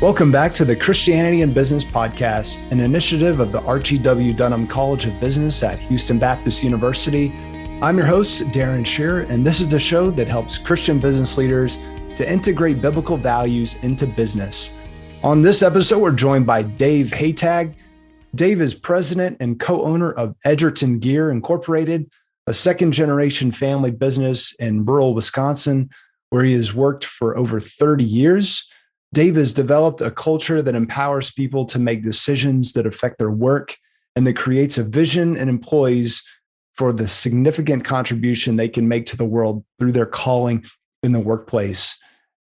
Welcome back to the Christianity and Business Podcast, an initiative of the Archie W. Dunham College of Business at Houston Baptist University. I'm your host, Darren Shearer, and this is the show that helps Christian business leaders to integrate biblical values into business. On this episode, we're joined by Dave Hataj. Dave is president and co-owner of Edgerton Gear Incorporated, a second-generation family business in rural Wisconsin, where he has worked for over 30 years. Dave has developed a culture that empowers people to make decisions that affect their work and that creates a vision in employees for the significant contribution they can make to the world through their calling in the workplace.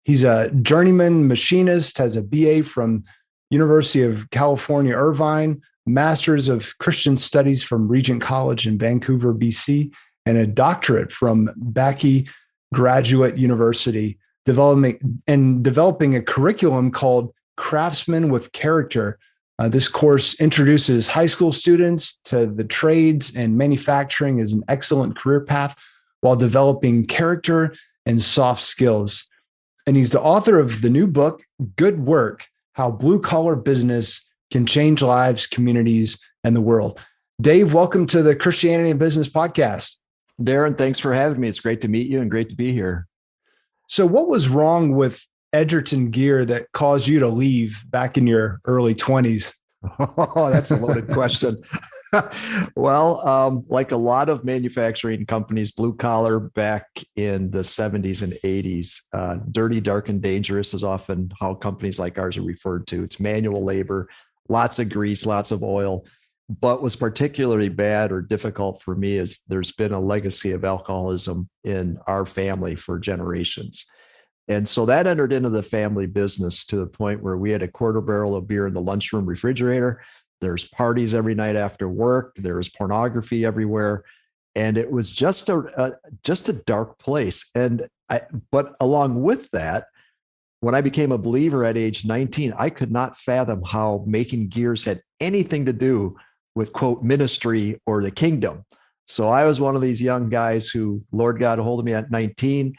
He's a journeyman machinist, has a BA from University of California, Irvine, Master's of Christian Studies from Regent College in Vancouver, BC, and a doctorate from Bakke Graduate University, developing a curriculum called Craftsmen with Character. This course introduces high school students to the trades and manufacturing as an excellent career path while developing character and soft skills. And he's the author of the new book, Good Work: How Blue Collar Business Can Change Lives, Communities, and the World. Dave, welcome to the Christianity and Business Podcast. Darren, thanks for having me. It's great to meet you and great to be here. So what was wrong with Edgerton Gear that caused you to leave back in your early 20s? Oh, that's a loaded question. Well, like a lot of manufacturing companies, blue collar back in the 70s and 80s, dirty, dark, and dangerous is often how companies like ours are referred to. It's manual labor, lots of grease, lots of oil. But what's particularly bad or difficult for me is there's been a legacy of alcoholism in our family for generations. And so that entered into the family business to the point where we had a quarter barrel of beer in the lunchroom refrigerator. There's parties every night after work. There was pornography everywhere. And it was just a dark place. But along with that, when I became a believer at age 19, I could not fathom how making gears had anything to do with, quote, ministry or the kingdom. So I was one of these young guys who Lord got a hold of me at 19.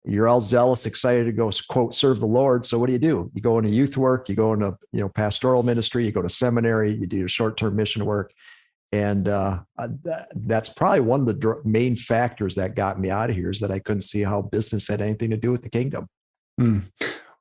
You're all zealous, excited to go, quote, serve the Lord. So what do? You go into youth work, you go into, pastoral ministry, you go to seminary, you do your short-term mission work. And that's probably one of the main factors that got me out of here, is that I couldn't see how business had anything to do with the kingdom.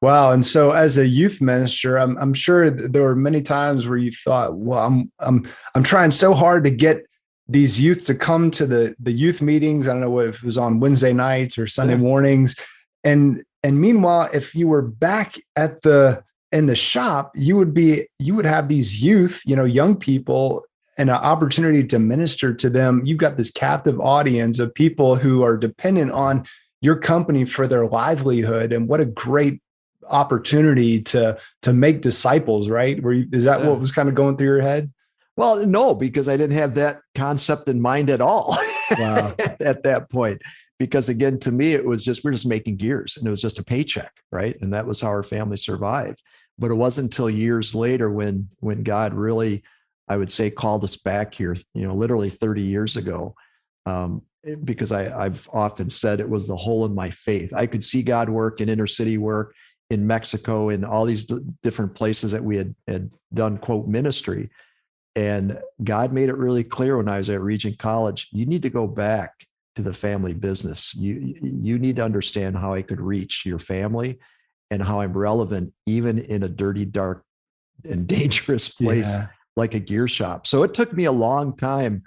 Wow. And so as a youth minister, I'm sure there were many times where you thought, well, I'm trying so hard to get these youth to come to the youth meetings. I don't know if it was on Wednesday nights or Sunday mornings. And meanwhile, if you were back in the shop, you would have these youth, young people, and an opportunity to minister to them. You've got this captive audience of people who are dependent on your company for their livelihood. And what a great opportunity to make disciples, right? Is that what was kind of going through your head? Well, no, because I didn't have that concept in mind at all. Wow. At that point, because again, to me, we're just making gears, and it was just a paycheck, right? And that was how our family survived. But it wasn't until years later when God really, I would say, called us back here, literally 30 years ago. Because I've often said it was the hole in my faith. I could see God work in inner city work in Mexico, in all these different places that we had done, quote, ministry. And God made it really clear when I was at Regent College, you need to go back to the family business. You need to understand how I could reach your family and how I'm relevant even in a dirty, dark, and dangerous place like a gear shop. So it took me a long time,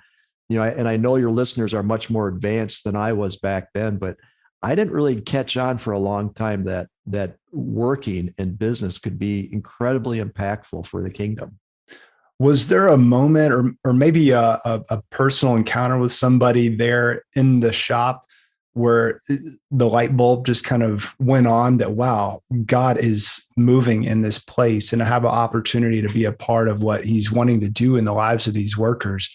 and I know your listeners are much more advanced than I was back then, but I didn't really catch on for a long time that working in business could be incredibly impactful for the kingdom. Was there a moment or maybe a personal encounter with somebody there in the shop where the light bulb just kind of went on that, wow, God is moving in this place and I have an opportunity to be a part of what he's wanting to do in the lives of these workers?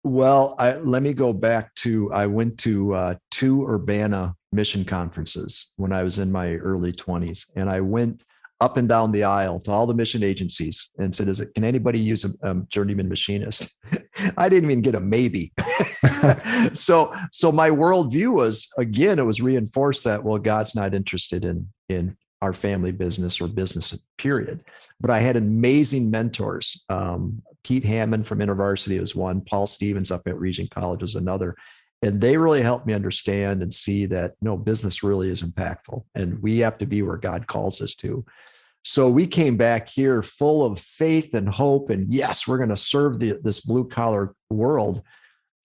Well, let me go back to, I went to 2 Urbana mission conferences when I was in my early 20s. And I went up and down the aisle to all the mission agencies and said, can anybody use a journeyman machinist? I didn't even get a maybe. So my worldview was, again, it was reinforced that, well, God's not interested in our family business or business period. But I had amazing mentors. Pete Hammond from InterVarsity was one. Paul Stevens up at Regent College was another. And they really helped me understand and see that no, business really is impactful and we have to be where God calls us to. So we came back here full of faith and hope. And yes, we're going to serve this blue collar world.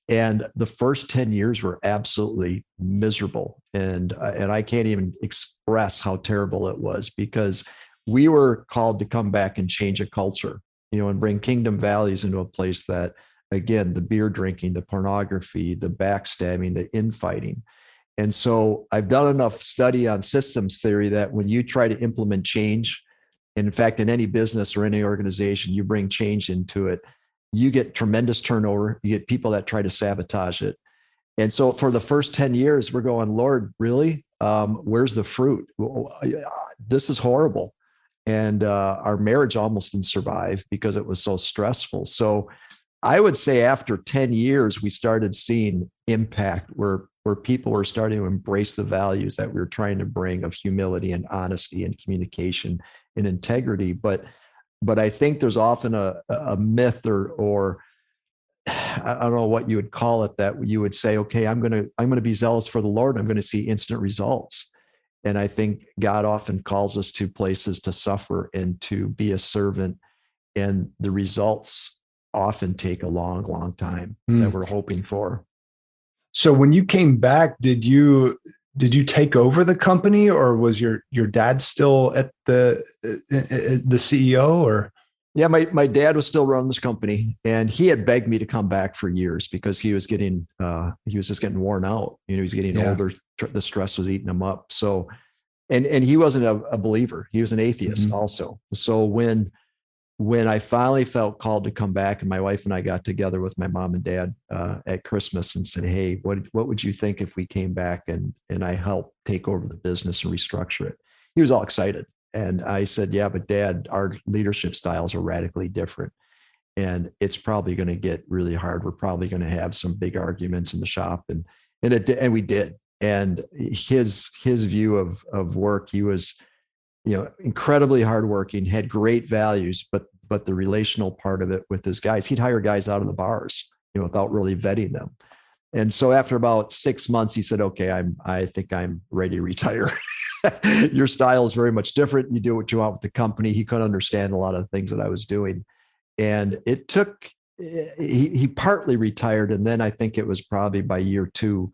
And the first 10 years were absolutely miserable. And I can't even express how terrible it was, because we were called to come back and change a culture, and bring kingdom values into a place that, again, the beer drinking, the pornography, the backstabbing, the infighting. And so I've done enough study on systems theory that when you try to implement change, and in fact, in any business or any organization, you bring change into it, you get tremendous turnover. You get people that try to sabotage it. And so for the first 10 years, we're going, Lord, really? Where's the fruit? This is horrible. And our marriage almost didn't survive because it was so stressful. So I would say after 10 years, we started seeing impact where people were starting to embrace the values that we were trying to bring of humility and honesty and communication and integrity. But I think there's often a myth or I don't know what you would call it, that you would say, okay, I'm going to be zealous for the Lord. I'm going to see instant results. And I think God often calls us to places to suffer and to be a servant. And the results often take a long, long time that we're hoping for. So when you came back, did you take over the company, or was your dad still at the CEO? Or yeah, my dad was still running this company, and he had begged me to come back for years because he was just getting worn out. He was getting older. The stress was eating him up. So, and he wasn't a believer. He was an atheist also. So when I finally felt called to come back, and my wife and I got together with my mom and dad at Christmas and said, hey, what would you think if we came back and I helped take over the business and restructure it? He was all excited. And I said, yeah, but Dad, our leadership styles are radically different. And it's probably going to get really hard. We're probably going to have some big arguments in the shop. And we did. And his view of work, he was incredibly hardworking, had great values, but the relational part of it with his guys, he'd hire guys out of the bars, without really vetting them. And so after about 6 months, he said, okay, I think I'm ready to retire. Your style is very much different. You do what you want with the company. He couldn't understand a lot of the things that I was doing. And it took, he partly retired. And then I think it was probably by year 2,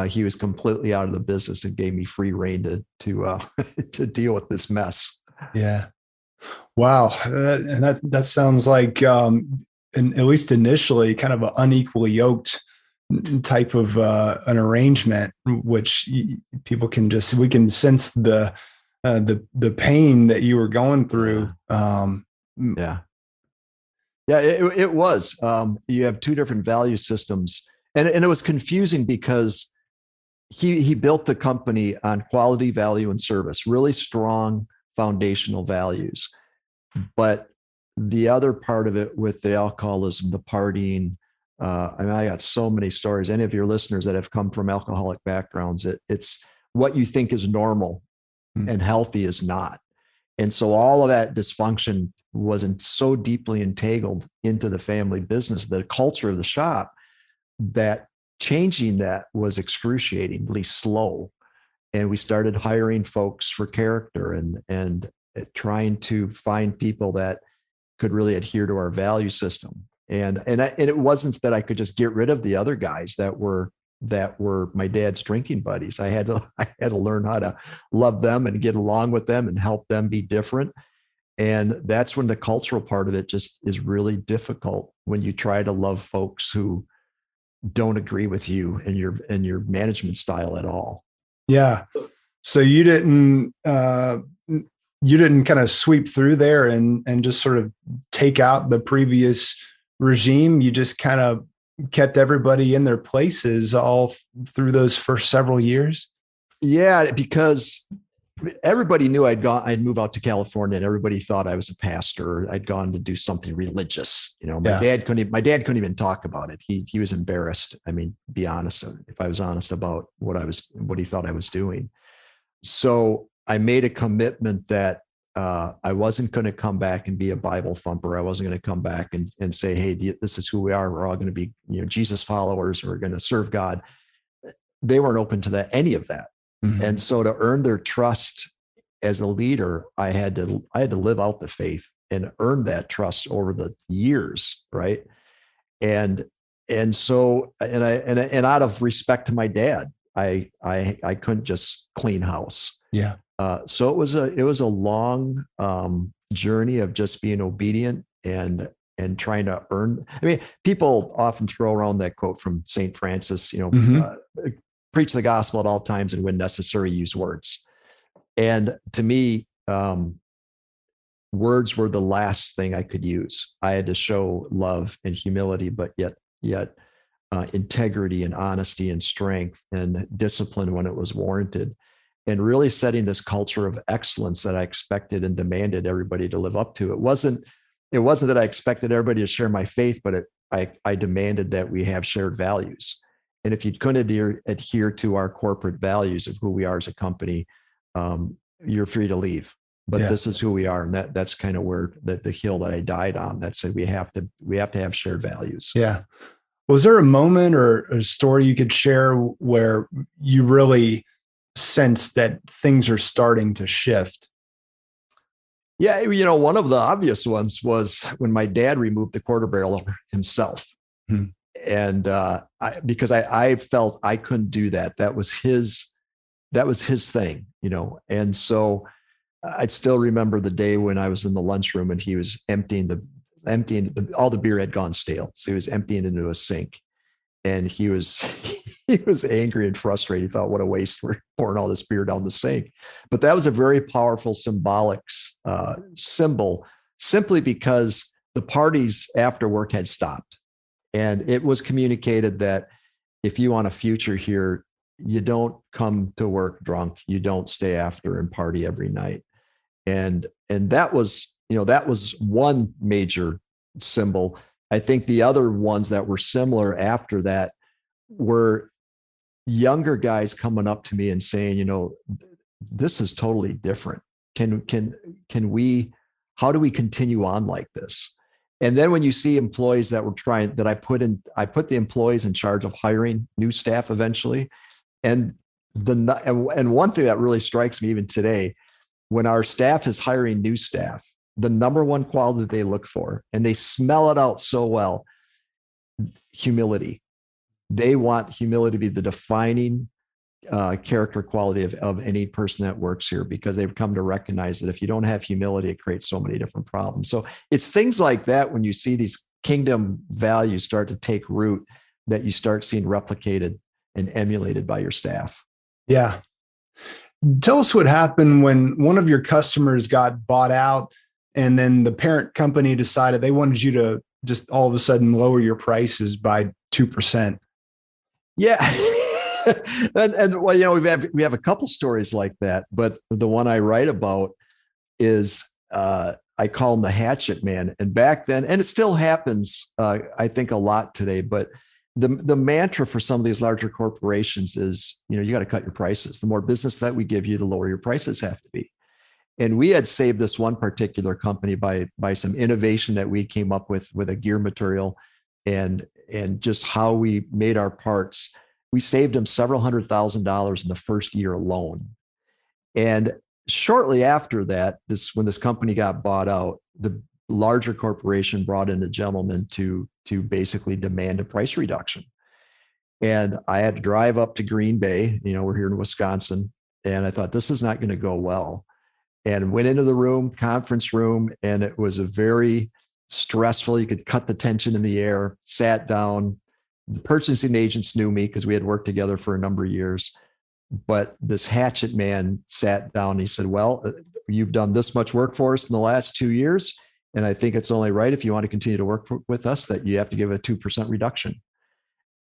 he was completely out of the business and gave me free rein to deal with this mess. Yeah. Wow. And that sounds like, at least initially, kind of an unequally yoked type of an arrangement, which we can sense the pain that you were going through. Yeah, it was. You have 2 different value systems, and it was confusing because he built the company on quality, value, and service, really strong foundational values. But the other part of it with the alcoholism, the partying, I got so many stories. Any of your listeners that have come from alcoholic backgrounds, it's what you think is normal and healthy is not. And so all of that dysfunction wasn't so deeply entangled into the family business, the culture of the shop, that changing that was excruciatingly slow. And we started hiring folks for character and trying to find people that could really adhere to our value system. And it wasn't that I could just get rid of the other guys that were my dad's drinking buddies. I had to learn how to love them and get along with them and help them be different. And that's when the cultural part of it just is really difficult, when you try to love folks who don't agree with you and your management style at all. Yeah. So you didn't kind of sweep through there and just sort of take out the previous regime. You just kind of kept everybody in their places all through those first several years. Yeah, because everybody knew I'd move out to California, and everybody thought I was a pastor. I'd gone to do something religious. My dad couldn't even talk about it. He was embarrassed. I mean, be honest, if I was honest about what he thought I was doing. So I made a commitment that I wasn't going to come back and be a Bible thumper. I wasn't going to come back and say, hey, this is who we are. We're all going to be, Jesus followers. We're going to serve God. They weren't open to that, any of that. Mm-hmm. And so to earn their trust as a leader, I had to live out the faith and earn that trust over the years. Right. And so out of respect to my dad, I couldn't just clean house. Yeah. So it was a long journey of just being obedient and trying to earn. I mean, people often throw around that quote from St. Francis, preach the gospel at all times and when necessary, use words. And to me, words were the last thing I could use. I had to show love and humility, but yet integrity and honesty and strength and discipline when it was warranted. And really setting this culture of excellence that I expected and demanded everybody to live up to. It wasn't that I expected everybody to share my faith, but I demanded that we have shared values. And if you couldn't adhere to our corporate values of who we are as a company, you're free to leave. But This is who we are, and that's kind of where the hill that I died on. That said, we have to have shared values. Yeah. Was there a moment or a story you could share where you really sense that things are starting to shift? Yeah, one of the obvious ones was when my dad removed the quarter barrel himself. And because I felt I couldn't do that. That was his thing, And so I still remember the day when I was in the lunchroom and he was emptying all the beer had gone stale. So he was emptying into a sink. And he was angry and frustrated. He thought, what a waste, we're pouring all this beer down the sink. But that was a very powerful symbolic symbol, simply because the parties after work had stopped. And it was communicated that if you want a future here, you don't come to work drunk. You don't stay after and party every night. And that was one major symbol. I think the other ones that were similar after that were younger guys coming up to me and saying, this is totally different. Can we, how do we continue on like this? And then when you see employees that were trying, that I put the employees in charge of hiring new staff eventually. And one thing that really strikes me even today, when our staff is hiring new staff, the number one quality that they look for, and they smell it out so well, humility. They want humility to be the defining character quality of any person that works here, because they've come to recognize that if you don't have humility, it creates so many different problems. So it's things like that, when you see these kingdom values start to take root, that you start seeing replicated and emulated by your staff. Yeah. Tell us what happened when one of your customers got bought out and then the parent company decided they wanted you to just all of a sudden lower your prices by 2%. Yeah. and well, we have a couple stories like that, but the one I write about is I call him the hatchet man. And back then, and it still happens, I think a lot today, but the mantra for some of these larger corporations is, you got to cut your prices. The more business that we give you, the lower your prices have to be. And we had saved this one particular company by some innovation that we came up with a gear material and just how we made our parts. We saved them several $100,000 in the first year alone. And shortly after that, when this company got bought out, the larger corporation brought in a gentleman to basically demand a price reduction. And I had to drive up to Green Bay, we're here in Wisconsin, and I thought, this is not going to go well. And went into the conference room, and it was a very stressful, you could cut the tension in the air, sat down. The purchasing agents knew me because we had worked together for a number of years. But this hatchet man sat down and he said, well, you've done this much work for us in the last 2 years. And I think it's only right, if you want to continue to work with us, that you have to give a 2% reduction.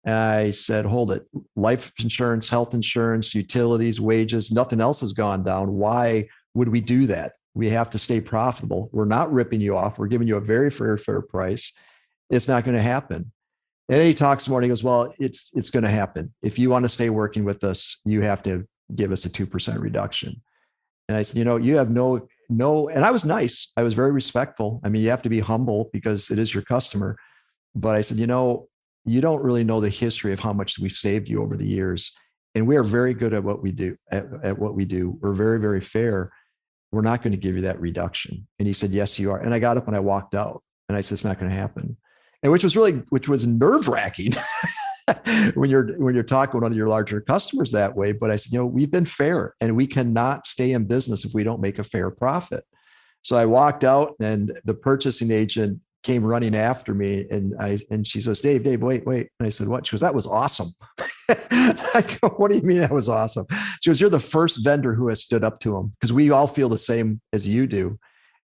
And I said, hold it. Life insurance, health insurance, utilities, wages, nothing else has gone down. Why would we do that? We have to stay profitable. We're not ripping you off. We're giving you a very fair price. It's not going to happen. And then he talks more and he goes, well, it's going to happen. If you want to stay working with us, you have to give us a 2% reduction. And I said, you have no, and I was nice. I was very respectful. I mean, you have to be humble because it is your customer. But I said, you don't really know the history of how much we've saved you over the years. And we are very good at what we do, at what we do. We're very, very fair. We're not going to give you that reduction. And he said, yes, you are. And I got up and I walked out and I said, it's not going to happen. And which was nerve wracking when you're talking with one of your larger customers that way. But I said, we've been fair and we cannot stay in business if we don't make a fair profit. So I walked out and the purchasing agent came running after me and she says, Dave, wait. And I said, what? She goes, that was awesome. I go, what do you mean that was awesome? She goes, you're the first vendor who has stood up to him because we all feel the same as you do.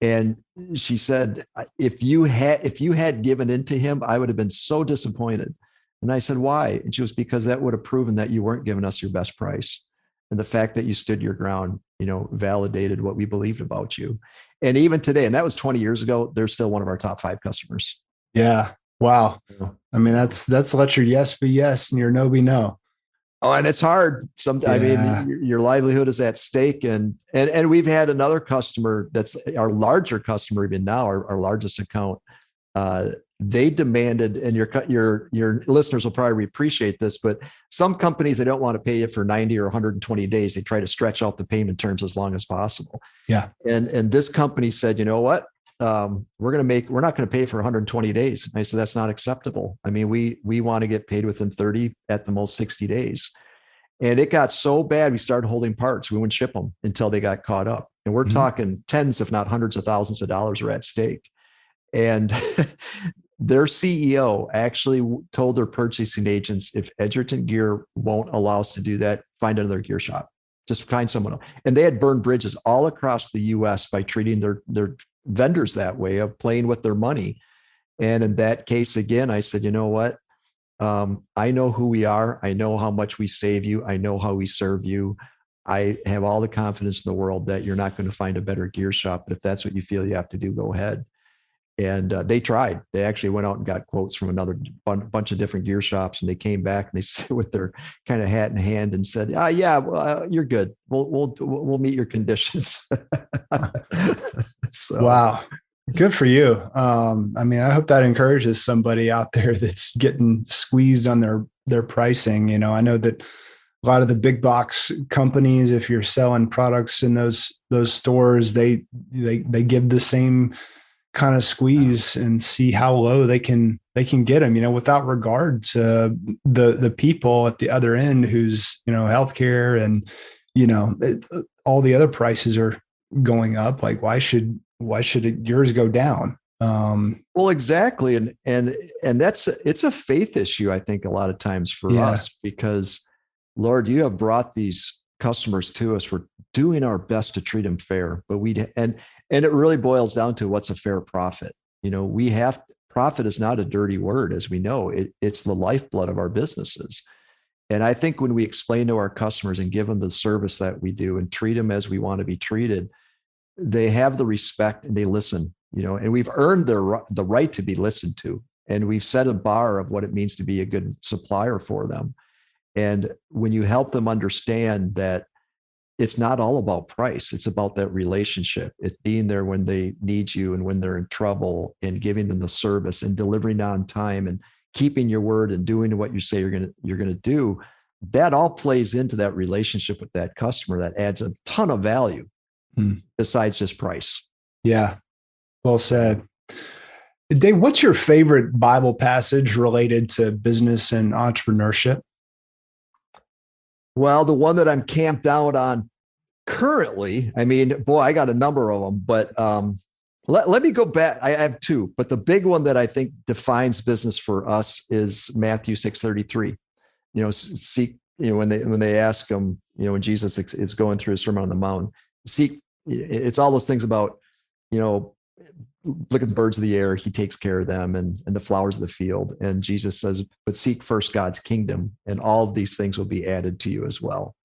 And she said, if you had given in to him, I would have been so disappointed. And I said, why? And she was, because that would have proven that you weren't giving us your best price. And the fact that you stood your ground, validated what we believed about you. And even today, and that was 20 years ago, they're still one of our top 5 customers. Yeah. Wow. I mean, that's let your yes be yes and your no be no. Oh, and it's hard. I mean, your livelihood is at stake. And we've had another customer that's our larger customer, even now, our largest account. They demanded, and your listeners will probably appreciate this, but some companies, they don't want to pay you for 90 or 120 days. They try to stretch out the payment terms as long as possible. Yeah. And this company said, you know what? We're not going to pay for 120 days. And I said, that's not acceptable. I mean, we want to get paid within 30, at the most 60 days. And it got so bad, we started holding parts. We wouldn't ship them until they got caught up. And we're talking tens, if not hundreds of thousands of dollars are at stake. And their CEO actually told their purchasing agents, if Edgerton Gear won't allow us to do that, find another gear shop. Just find someone else. And they had burned bridges all across the US by treating their vendors that way, of playing with their money. And in that case, again, I said, you know what? I know who we are. I know how much we save you. I know how we serve you. I have all the confidence in the world that you're not going to find a better gear shop. But if that's what you feel you have to do, go ahead. And they tried. They actually went out and got quotes from another bunch of different gear shops, and they came back and they sit with their kind of hat in hand and said, "Yeah, well, you're good. We'll meet your conditions." So. Wow, good for you. I mean, I hope that encourages somebody out there that's getting squeezed on their pricing. I know that a lot of the big box companies, if you're selling products in those stores, they give the same kind of squeeze and see how low they can get them, without regard to the people at the other end who's, healthcare and, all the other prices are going up. Like, why should yours go down? Well, exactly. And it's a faith issue, I think, a lot of times for us, because Lord, you have brought these customers to us. We're doing our best to treat them fair, but and it really boils down to what's a fair profit. Profit is not a dirty word, as we know. It's the lifeblood of our businesses. And I think when we explain to our customers and give them the service that we do and treat them as we want to be treated, they have the respect and they listen, and we've earned the right to be listened to. And we've set a bar of what it means to be a good supplier for them. And when you help them understand that it's not all about price, it's about that relationship. It's being there when they need you and when they're in trouble, and giving them the service and delivering on time and keeping your word and doing what you say you're going to do. That all plays into that relationship with that customer. That adds a ton of value besides just price. Yeah. Well said. Dave, what's your favorite Bible passage related to business and entrepreneurship? Well, the one that I'm camped out on currently, I mean, boy, I got a number of them, but let me go back. I have 2, but the big one that I think defines business for us is Matthew 6:33. Seek, when they ask him, when Jesus is going through his Sermon on the Mount, seek, it's all those things about, look at the birds of the air, he takes care of them, and the flowers of the field. And Jesus says, but seek first God's kingdom, and all of these things will be added to you as well.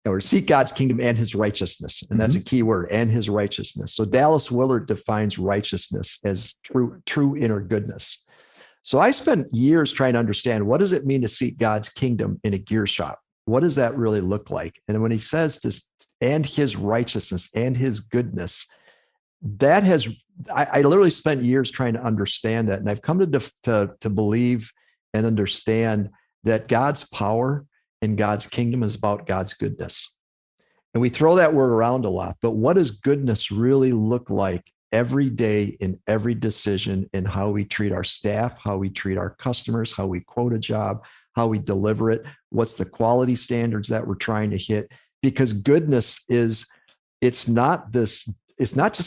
Or seek God's kingdom and his righteousness. And that's a key word, and his righteousness. So Dallas Willard defines righteousness as true inner goodness. So I spent years trying to understand, what does it mean to seek God's kingdom in a gear shop? What does that really look like? And when he says this, and his righteousness and his goodness, that has, I literally spent years trying to understand that. And I've come to believe and understand that God's power and God's kingdom is about God's goodness. And we throw that word around a lot, but what does goodness really look like every day in every decision in how we treat our staff, how we treat our customers, how we quote a job, how we deliver it, what's the quality standards that we're trying to hit? Because goodness is, it's not just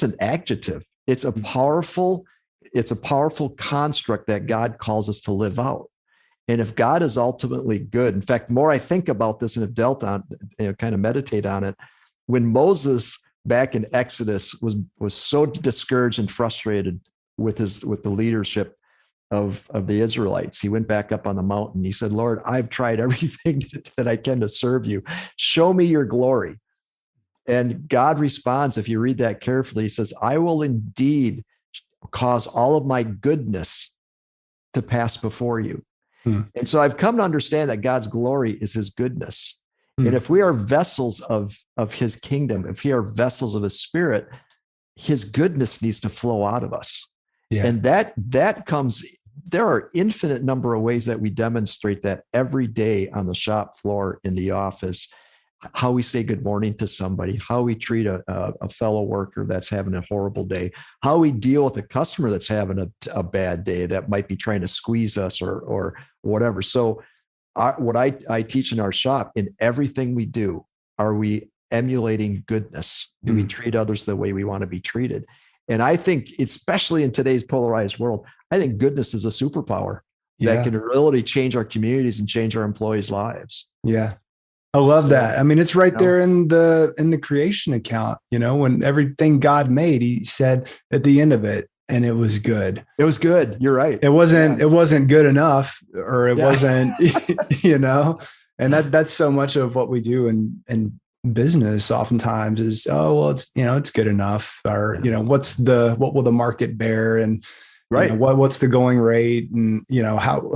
an adjective. It's a powerful construct that God calls us to live out. And if God is ultimately good, in fact, the more I think about this and have dealt on, kind of meditate on it, when Moses back in Exodus was so discouraged and frustrated with the leadership of the Israelites, he went back up on the mountain. He said, Lord, I've tried everything that I can to serve you. Show me your glory. And God responds, if you read that carefully, he says, I will indeed cause all of my goodness to pass before you. And so I've come to understand that God's glory is his goodness. And if we are vessels of his kingdom, if we are vessels of his spirit, his goodness needs to flow out of us. Yeah. And that comes, there are infinite number of ways that we demonstrate that every day on the shop floor, in the office, how we say good morning to somebody, how we treat a fellow worker that's having a horrible day, how we deal with a customer that's having a bad day that might be trying to squeeze us or whatever. So what I teach in our shop, in everything we do, are we emulating goodness? Do we treat others the way we want to be treated? And I think, especially in today's polarized world, I think goodness is a superpower that can really change our communities and change our employees' lives. Yeah. I love that. I mean, it's right there in the creation account, when everything God made, he said at the end of it, and it was good. It was good. You're right. It wasn't good enough, or it wasn't, and that's so much of what we do in business oftentimes is, it's good enough, or, what will the market bear? And what's the going rate? And, how,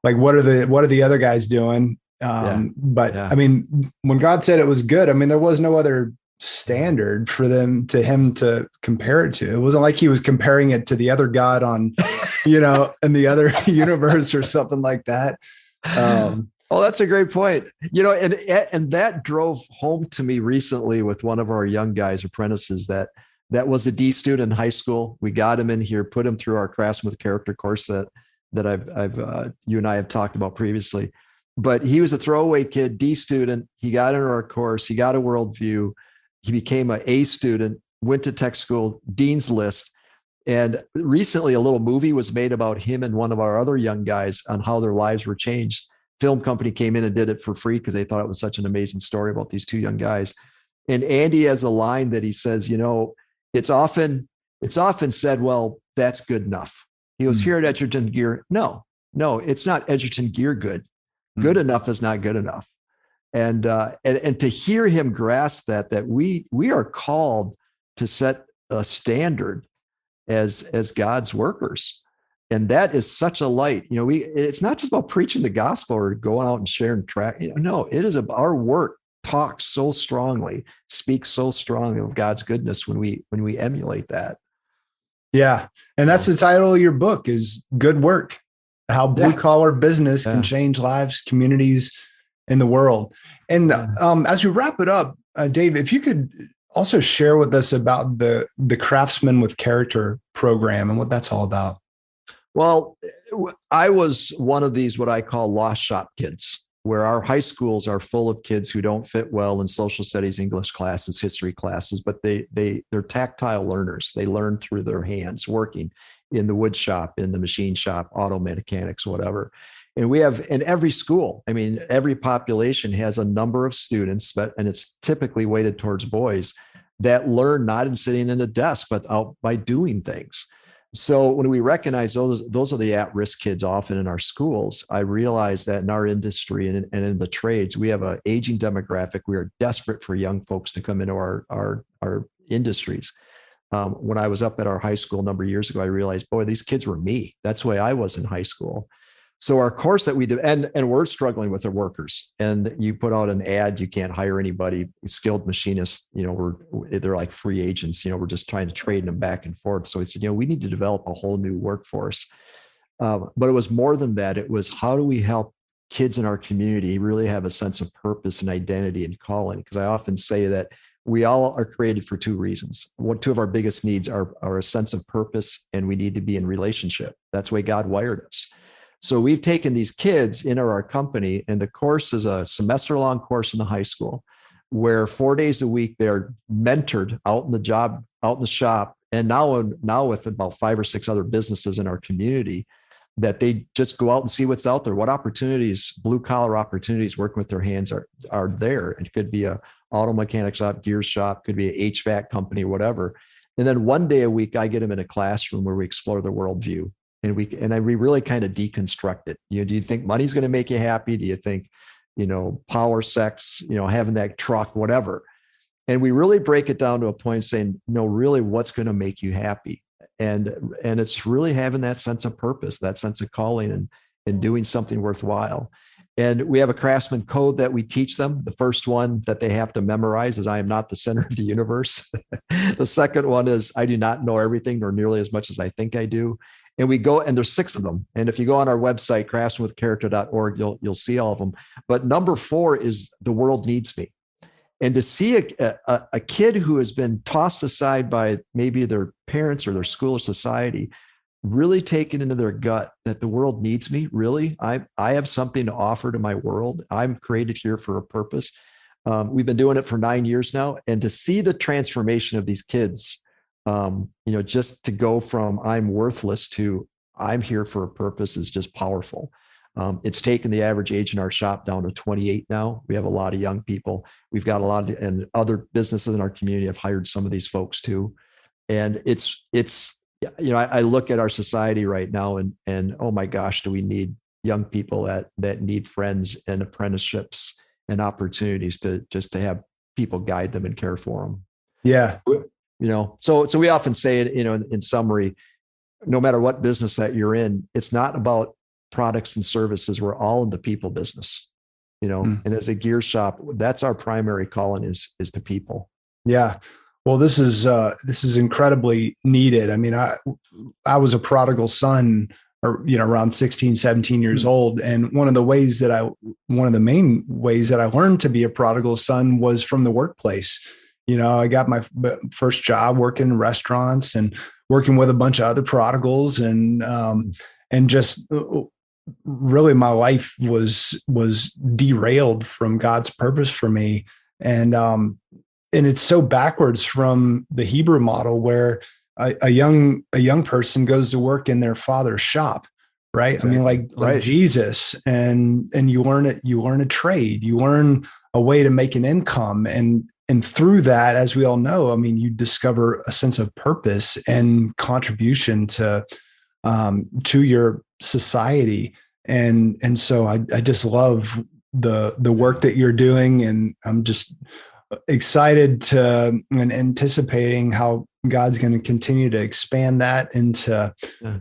like, what are the other guys doing? I mean, when God said it was good, I mean, there was no other standard for him to compare it to. It wasn't like he was comparing it to the other God on, in the other universe or something like that. Oh, that's a great point. And that drove home to me recently with one of our young guys, apprentices, that was a D student in high school. We got him in here, put him through our Craftsman with Character course that I've you and I have talked about previously. But he was a throwaway kid, D student. He got into our course. He got a worldview. He became an A student, went to tech school, Dean's List. And recently a little movie was made about him and one of our other young guys on how their lives were changed. Film company came in and did it for free because they thought it was such an amazing story about these two young guys. And Andy has a line that he says, it's often said, well, that's good enough. He goes, here at Edgerton Gear, no, it's not Edgerton Gear good. Good enough is not good enough. And to hear him grasp that we are called to set a standard as God's workers. And that is such a light. It's not just about preaching the gospel or going out and sharing track. No, it is about our work talks so strongly, speaks so strongly of God's goodness when we emulate that. Yeah. And that's the title of your book, is Good Work. How blue collar business can change lives, communities in the world. And as we wrap it up, Dave, if you could also share with us about the Craftsman with Character program and what that's all about. Well, I was one of these, what I call lost shop kids, where our high schools are full of kids who don't fit well in social studies, English classes, history classes, but they're tactile learners. They learn through their hands, working in the wood shop, in the machine shop, auto mechanics, whatever. And we have in every school, I mean, every population has a number of students, and it's typically weighted towards boys that learn not in sitting in a desk, but out by doing things. So when we recognize those are the at-risk kids often in our schools, I realized that in our industry and in the trades, we have an aging demographic. We are desperate for young folks to come into our industries. When I was up at our high school a number of years ago, I realized, boy, these kids were me. That's the way I was in high school. So our course that we do, and we're struggling with our workers. And you put out an ad, you can't hire anybody. Skilled machinists, they're like free agents. We're just trying to trade them back and forth. So we said, we need to develop a whole new workforce. But it was more than that. It was, how do we help kids in our community really have a sense of purpose and identity and calling? Because I often say that we all are created for two reasons. Two of our biggest needs are a sense of purpose, and we need to be in relationship. That's the way God wired us. So we've taken these kids into our company, and the course is a semester-long course in the high school where 4 days a week they're mentored out in the shop, and now with about 5 or 6 other businesses in our community, that they just go out and see what's out there, what opportunities, blue collar opportunities working with their hands are there. It could be a auto mechanic shop, gear shop, could be an HVAC company, whatever. And then 1 day a week, I get them in a classroom where we explore their worldview. And we really kind of deconstruct it. Do you think money's going to make you happy? Do you think, power, sex, having that truck, whatever? And we really break it down to a point saying, no, really, what's going to make you happy? And it's really having that sense of purpose, that sense of calling and doing something worthwhile. And we have a craftsman code that we teach them. The first one that they have to memorize is, I am not the center of the universe. The second one is, I do not know everything, nor nearly as much as I think I do. And we go, and there's 6 of them. And if you go on our website, craftsmanwithcharacter.org, you'll see all of them. But number 4 is, the world needs me. And to see a kid who has been tossed aside by maybe their parents or their school or society, really taken into their gut that the world needs me. Really, I have something to offer to my world. I'm created here for a purpose. We've been doing it for 9 years now. And to see the transformation of these kids, just to go from I'm worthless to I'm here for a purpose is just powerful. It's taken the average age in our shop down to 28 now. We have a lot of young people. We've got a lot of, and other businesses in our community have hired some of these folks too. And I look at our society right now and oh my gosh, do we need young people that need friends and apprenticeships and opportunities to have people guide them and care for them. Yeah. So we often say it, in summary, no matter what business that you're in, it's not about products and services. We're all in the people business, and as a gear shop, that's our primary calling is to people. Yeah. Well, this is incredibly needed. I mean, I was a prodigal son, around 16, 17 years old. And one of the main ways that I learned to be a prodigal son was from the workplace. I got my first job working in restaurants and working with a bunch of other prodigals, and just really my life was derailed from God's purpose for me. And it's so backwards from the Hebrew model where a young person goes to work in their father's shop, right? Exactly. I mean, like Jesus, and you learn a trade, you learn a way to make an income, and through that, as we all know, I mean, you discover a sense of purpose and contribution to your society. And so I just love the work that you're doing, and I'm just excited and anticipating how God's going to continue to expand that into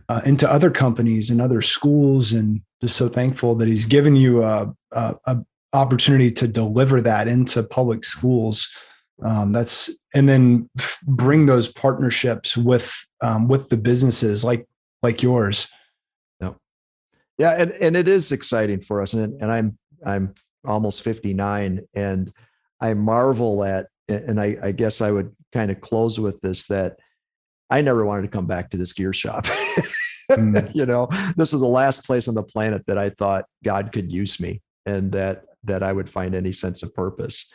other companies and other schools, and just so thankful that He's given you a opportunity to deliver that into public schools. And then bring those partnerships with the businesses like yours. Yeah. And it is exciting for us. And I'm almost 59, and I marvel at, and I guess I would kind of close with this, that I never wanted to come back to this gear shop. This is the last place on the planet that I thought God could use me, and that I would find any sense of purpose.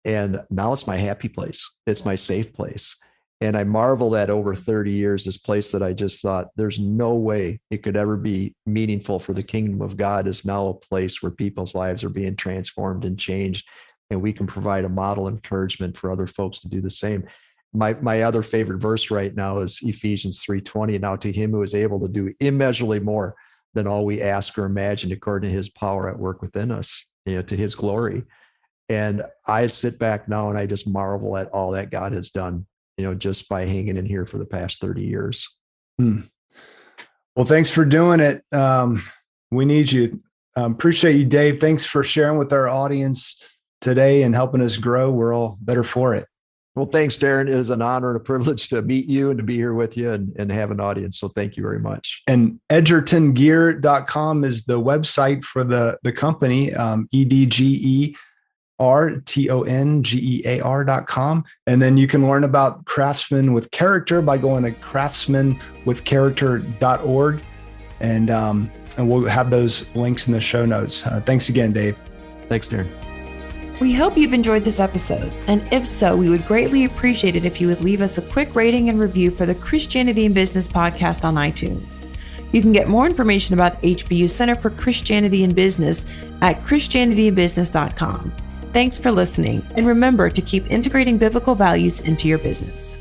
And now it's my happy place. It's my safe place. And I marvel that over 30 years, this place that I just thought there's no way it could ever be meaningful for the kingdom of God is now a place where people's lives are being transformed and changed. And we can provide a model encouragement for other folks to do the same. My other favorite verse right now is Ephesians 3:20. Now to Him who is able to do immeasurably more than all we ask or imagine, according to His power at work within us, to His glory. And I sit back now and I just marvel at all that God has done, just by hanging in here for the past 30 years. Well, thanks for doing it. We need you. Appreciate you, Dave. Thanks for sharing with our audience today and helping us grow. We're all better for it. Well, thanks, Darren. It is an honor and a privilege to meet you and to be here with you and have an audience. So thank you very much. And edgertongear.com is the website for the company, EDGERTONGEAR.com. And then you can learn about Craftsmen with Character by going to craftsmenwithcharacter.org. And we'll have those links in the show notes. Thanks again, Dave. Thanks, Darren. We hope you've enjoyed this episode, and if so, we would greatly appreciate it if you would leave us a quick rating and review for the Christianity in Business podcast on iTunes. You can get more information about HBU Center for Christianity in Business at christianityinbusiness.com. Thanks for listening, and remember to keep integrating biblical values into your business.